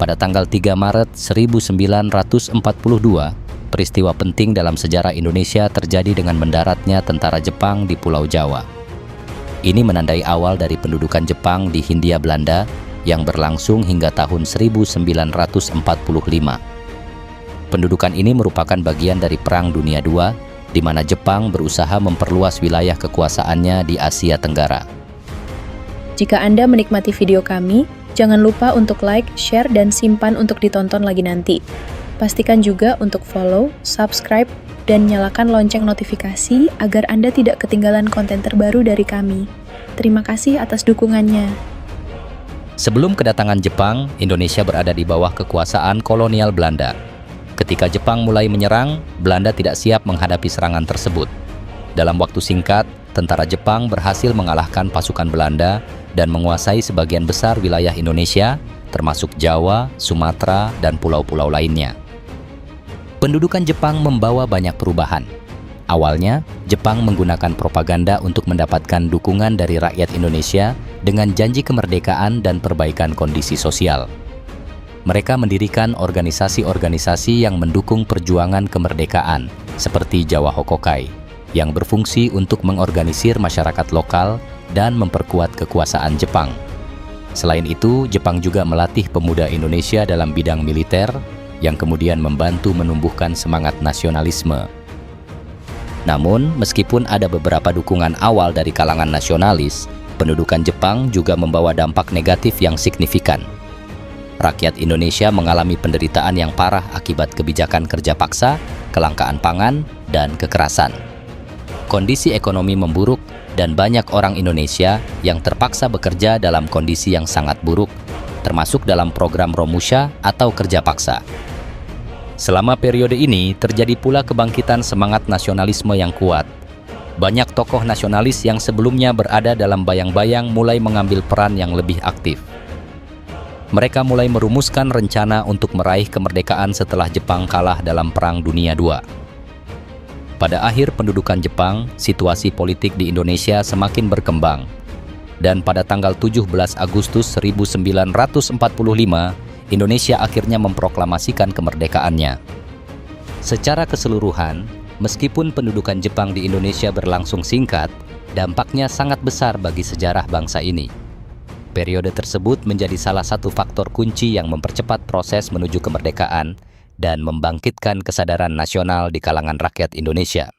Pada tanggal 3 Maret 1942, peristiwa penting dalam sejarah Indonesia terjadi dengan mendaratnya tentara Jepang di Pulau Jawa. Ini menandai awal dari pendudukan Jepang di Hindia Belanda yang berlangsung hingga tahun 1945. Pendudukan ini merupakan bagian dari Perang Dunia II, di mana Jepang berusaha memperluas wilayah kekuasaannya di Asia Tenggara. Jika Anda menikmati video kami, jangan lupa untuk like, share, dan simpan untuk ditonton lagi nanti. Pastikan juga untuk follow, subscribe, dan nyalakan lonceng notifikasi agar Anda tidak ketinggalan konten terbaru dari kami. Terima kasih atas dukungannya. Sebelum kedatangan Jepang, Indonesia berada di bawah kekuasaan kolonial Belanda. Ketika Jepang mulai menyerang, Belanda tidak siap menghadapi serangan tersebut. Dalam waktu singkat, tentara Jepang berhasil mengalahkan pasukan Belanda dan menguasai sebagian besar wilayah Indonesia, termasuk Jawa, Sumatera, dan pulau-pulau lainnya. Pendudukan Jepang membawa banyak perubahan. Awalnya, Jepang menggunakan propaganda untuk mendapatkan dukungan dari rakyat Indonesia dengan janji kemerdekaan dan perbaikan kondisi sosial. Mereka mendirikan organisasi-organisasi yang mendukung perjuangan kemerdekaan, seperti Jawa Hokokai, yang berfungsi untuk mengorganisir masyarakat lokal dan memperkuat kekuasaan Jepang. Selain itu, Jepang juga melatih pemuda Indonesia dalam bidang militer, yang kemudian membantu menumbuhkan semangat nasionalisme. Namun, meskipun ada beberapa dukungan awal dari kalangan nasionalis, pendudukan Jepang juga membawa dampak negatif yang signifikan. Rakyat Indonesia mengalami penderitaan yang parah akibat kebijakan kerja paksa, kelangkaan pangan, dan kekerasan. Kondisi ekonomi memburuk dan banyak orang Indonesia yang terpaksa bekerja dalam kondisi yang sangat buruk, termasuk dalam program Romusha atau kerja paksa. Selama periode ini, terjadi pula kebangkitan semangat nasionalisme yang kuat. Banyak tokoh nasionalis yang sebelumnya berada dalam bayang-bayang mulai mengambil peran yang lebih aktif. Mereka mulai merumuskan rencana untuk meraih kemerdekaan setelah Jepang kalah dalam Perang Dunia II. Pada akhir pendudukan Jepang, situasi politik di Indonesia semakin berkembang. Dan pada tanggal 17 Agustus 1945, Indonesia akhirnya memproklamasikan kemerdekaannya. Secara keseluruhan, meskipun pendudukan Jepang di Indonesia berlangsung singkat, dampaknya sangat besar bagi sejarah bangsa ini. Periode tersebut menjadi salah satu faktor kunci yang mempercepat proses menuju kemerdekaan dan membangkitkan kesadaran nasional di kalangan rakyat Indonesia.